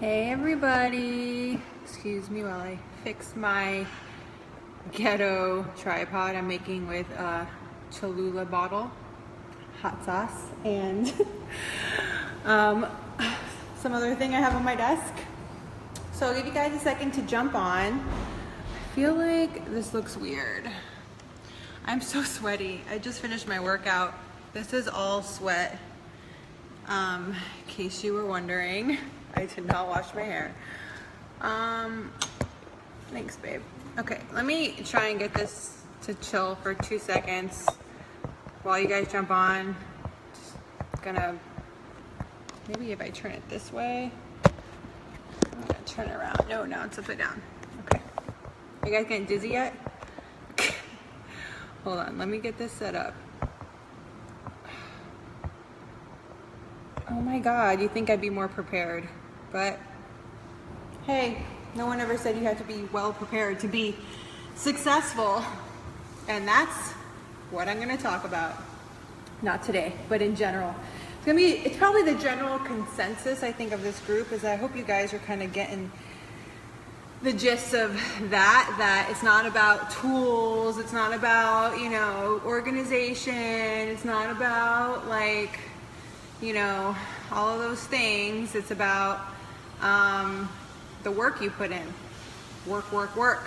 Hey everybody, excuse me while I fix my ghetto tripod I'm making with a Cholula bottle, hot sauce, and some other thing I have on my desk. So I'll give you guys a second to jump on. I feel like this looks weird. I'm so sweaty. I just finished my workout. This is all sweat. In case you were wondering, I did not wash my hair. Thanks, babe. Okay, let me try and get this to chill for 2 seconds while you guys jump on. Just gonna, maybe if I turn it this way, I'm gonna turn it around. No, now it's upside down. Okay. You guys getting dizzy yet? Hold on, let me get this set up. Oh my God, you think I'd be more prepared, but hey, no one ever said you had to be well prepared to be successful. And that's what I'm gonna talk about. Not today, but in general. It's probably the general consensus, I think, of this group is I hope you guys are kind of getting the gist of that it's not about tools, it's not about, you know, organization, it's not about like, you know, all of those things. It's about the work you put in. Work, work, work.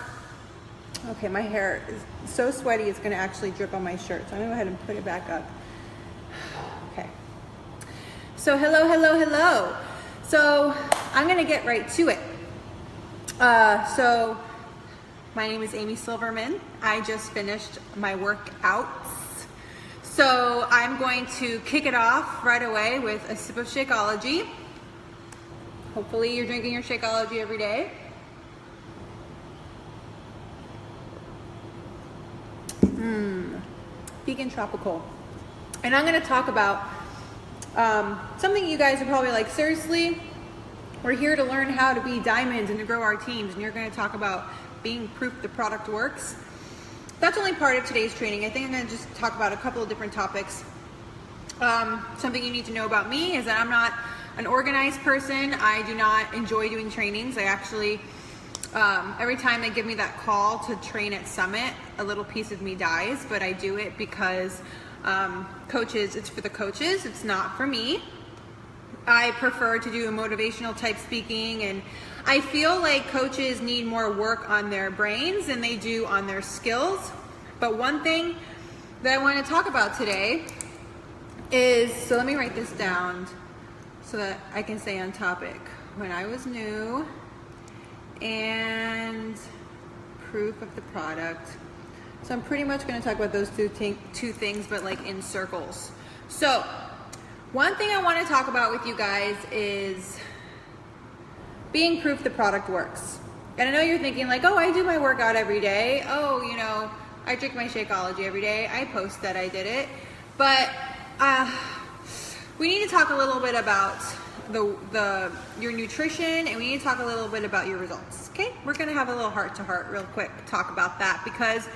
Okay, my hair is so sweaty it's gonna actually drip on my shirt. So I'm gonna go ahead and put it back up. Okay. So hello, hello, hello. So I'm gonna get right to it. So my name is Amy Silverman. I just finished my workouts. So I'm going to kick it off right away with a sip of Shakeology. Hopefully you're drinking your Shakeology every day. Vegan tropical. And I'm gonna talk about something you guys are probably like, seriously? We're here to learn how to be diamonds and to grow our teams, and you're gonna talk about being proof the product works? That's only part of today's training. I think I'm gonna just talk about a couple of different topics. Something you need to know about me is that I'm not an organized person. I do not enjoy doing trainings. I actually, every time they give me that call to train at Summit, a little piece of me dies, but I do it because coaches, it's for the coaches, it's not for me. I prefer to do a motivational type speaking, and I feel like coaches need more work on their brains than they do on their skills. But one thing that I want to talk about today is, so let me write this down so that I can stay on topic. When I was new and proof of the product. So I'm pretty much going to talk about those two things, but like in circles. So one thing I want to talk about with you guys is being proof the product works. And I know you're thinking like, oh, I do my workout every day. Oh, you know, I drink my Shakeology every day. I post that I did it. But we need to talk a little bit about your nutrition, and we need to talk a little bit about your results. Okay, we're gonna have a little heart-to-heart real quick talk about that, because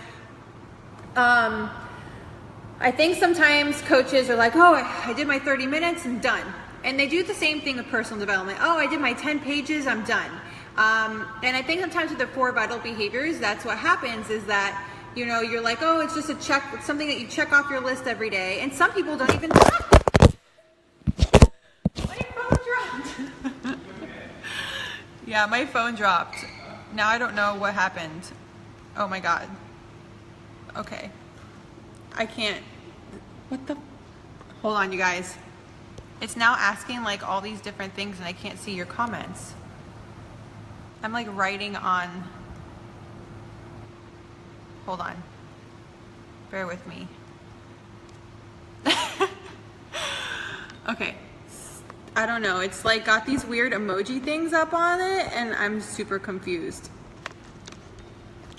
I think sometimes coaches are like, oh, I did my 30 minutes and done. And they do the same thing with personal development. Oh, I did my 10 pages, I'm done. And I think sometimes with the 4 vital behaviors, that's what happens, is that, you know, you're like, oh, it's just a check, it's something that you check off your list every day. And some people don't even My phone dropped. Yeah, my phone dropped. Now I don't know what happened. Oh my God. Okay. I can't, what the, hold on you guys. It's now asking like all these different things and I can't see your comments. I'm like writing on, hold on, bear with me. Okay, I don't know, it's like got these weird emoji things up on it and I'm super confused.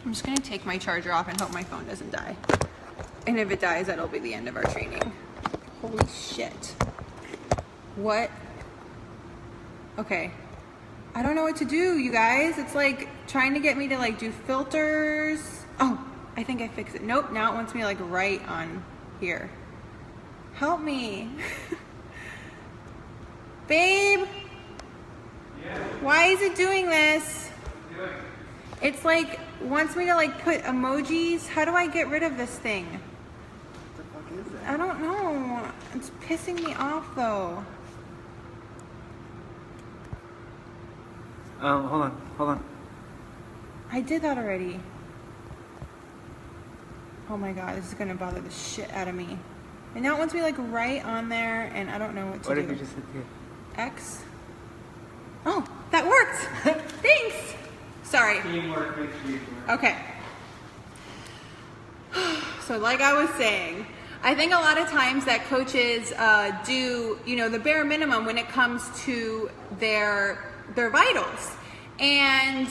I'm just gonna take my charger off and hope my phone doesn't die. And if it dies, that'll be the end of our training. Holy shit. What? Okay. I don't know what to do, you guys. It's like trying to get me to like do filters. Oh, I think I fixed it. Nope, now it wants me like right on here. Help me. Babe? Yeah. Why is it doing this? It's like, wants me to like put emojis. How do I get rid of this thing? What the fuck is that? I don't know. It's pissing me off though. Hold on. I did that already. Oh my god, this is gonna bother the shit out of me. And now it wants me like right on there, and I don't know what to do. What if you just hit the X? Oh, that worked! Thanks! Sorry. teamwork makes you work. Okay. So like I was saying, I think a lot of times that coaches do, you know, the bare minimum when it comes to their vitals. And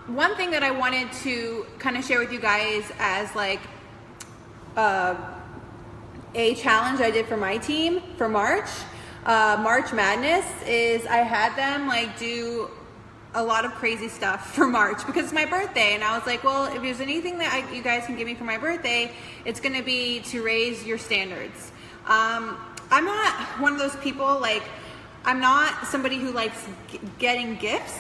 one thing that I wanted to kind of share with you guys as like a challenge I did for my team for March Madness is I had them like do a lot of crazy stuff for March because it's my birthday, and I was like, well, if there's anything that you guys can give me for my birthday, it's gonna be to raise your standards. I'm not one of those people, like, I'm not somebody who likes getting gifts.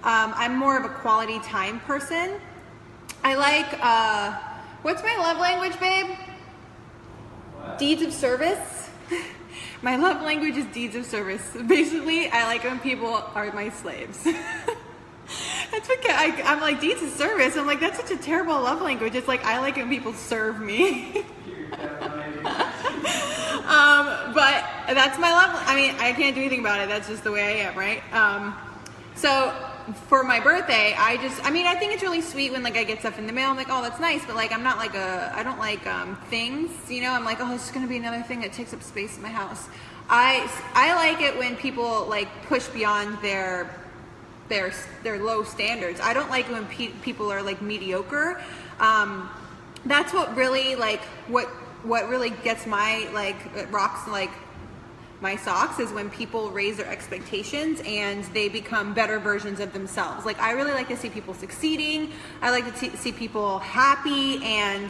I'm more of a quality time person. I like, what's my love language, babe? What? Deeds of service. My love language is deeds of service. Basically, I like when people are my slaves. That's what I'm like, deeds of service. I'm like, that's such a terrible love language. It's like, I like when people serve me. But that's my love. I mean, I can't do anything about it. That's just the way I am, right? So for my birthday, I think it's really sweet when like I get stuff in the mail. I'm like, oh, that's nice. But like, I'm not like I don't like things, you know. I'm like, oh, it's just gonna be another thing that takes up space in my house. I like it when people like push beyond their low standards. I don't like when people are like mediocre. That's what really like what really gets my like rocks like my socks is when people raise their expectations and they become better versions of themselves. Like, I really like to see people succeeding. I like to see people happy and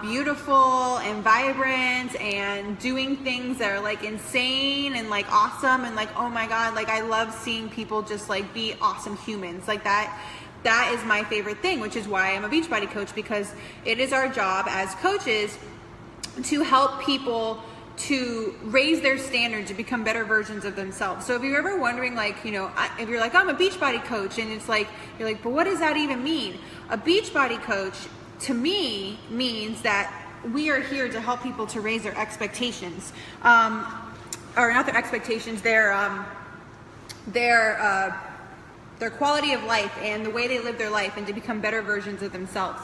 beautiful and vibrant and doing things that are like insane and like awesome and like, oh my God, like I love seeing people just like be awesome humans like that. That is my favorite thing, which is why I'm a Beachbody coach, because it is our job as coaches to help people to raise their standards to become better versions of themselves. So if you're ever wondering, like, you know, if you're like, I'm a Beachbody coach, and it's like, you're like, but what does that even mean? A Beachbody coach, to me, means that we are here to help people to raise their expectations, or not their expectations, their quality of life and the way they live their life, and to become better versions of themselves.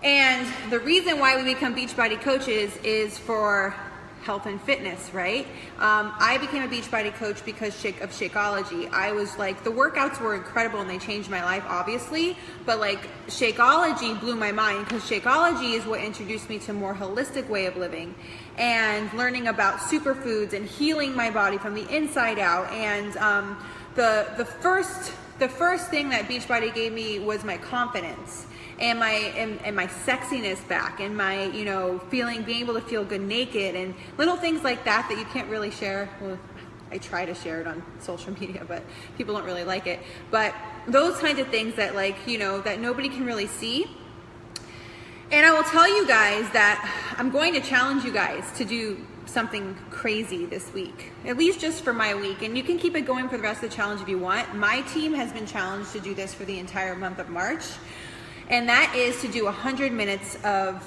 And the reason why we become Beachbody coaches is for health and fitness, right? I became a Beachbody coach because of Shakeology. I was like, the workouts were incredible and they changed my life, obviously, but like Shakeology blew my mind, because Shakeology is what introduced me to a more holistic way of living and learning about superfoods and healing my body from the inside out. And the first thing that Beachbody gave me was my confidence and my sexiness back, and my, you know, being able to feel good naked, and little things like that you can't really share. Well, I try to share it on social media, but people don't really like it. But those kinds of things that, like, you know, that nobody can really see. And I will tell you guys that I'm going to challenge you guys to do something crazy this week, at least just for my week, and you can keep it going for the rest of the challenge if you want. My team has been challenged to do this for the entire month of March, and that is to do 100 minutes of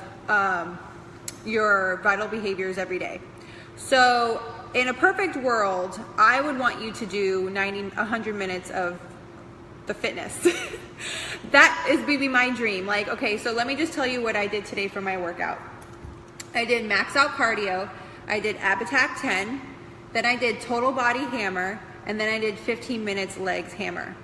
your vital behaviors every day. So in a perfect world, I would want you to do 100 minutes of the fitness. That is maybe my dream. Like, okay, so let me just tell you what I did today for my workout. I did max out cardio, I did ab attack 10, then I did total body hammer, and then I did 15 minutes legs hammer.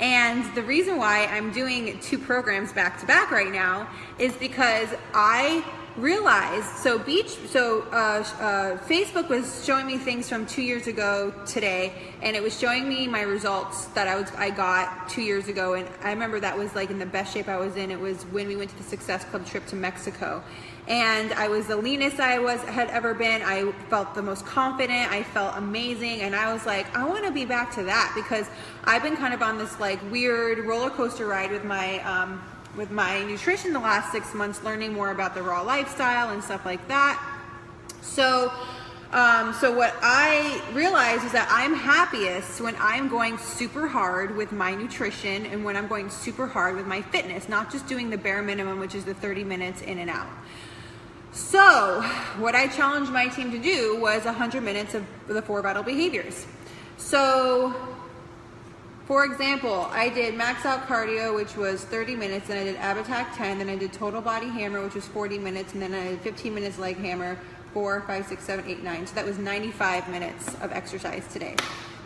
And the reason why I'm doing 2 programs back to back right now is because I realized, Facebook was showing me things from 2 years ago today, and it was showing me my results that I got 2 years ago, and I remember that was like in the best shape I was in. It was when we went to the Success Club trip to Mexico, and I was the leanest I had ever been. I felt the most confident. I felt amazing, and I was like, I want to be back to that, because I've been kind of on this like weird roller coaster ride with my nutrition the last 6 months, learning more about the raw lifestyle and stuff like that. So what I realized is that I'm happiest when I'm going super hard with my nutrition and when I'm going super hard with my fitness, not just doing the bare minimum, which is the 30 minutes in and out. So what I challenged my team to do was 100 minutes of the 4 vital behaviors. So for example, I did max out cardio, which was 30 minutes, then I did ab attack 10, then I did total body hammer, which was 40 minutes, and then I did 15 minutes leg hammer, 4, 5, 6, 7, 8, 9. So that was 95 minutes of exercise today.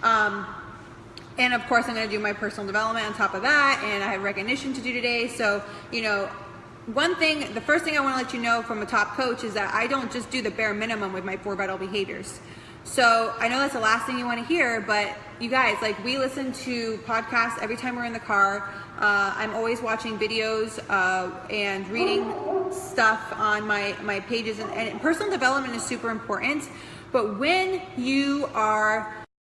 And of course, I'm going to do my personal development on top of that, and I have recognition to do today. So, you know, the first thing I want to let you know from a top coach is that I don't just do the bare minimum with my 4 vital behaviors. So I know that's the last thing you want to hear, but you guys, like, we listen to podcasts every time we're in the car. I'm always watching videos and reading stuff on my pages, and personal development is super important. But when you are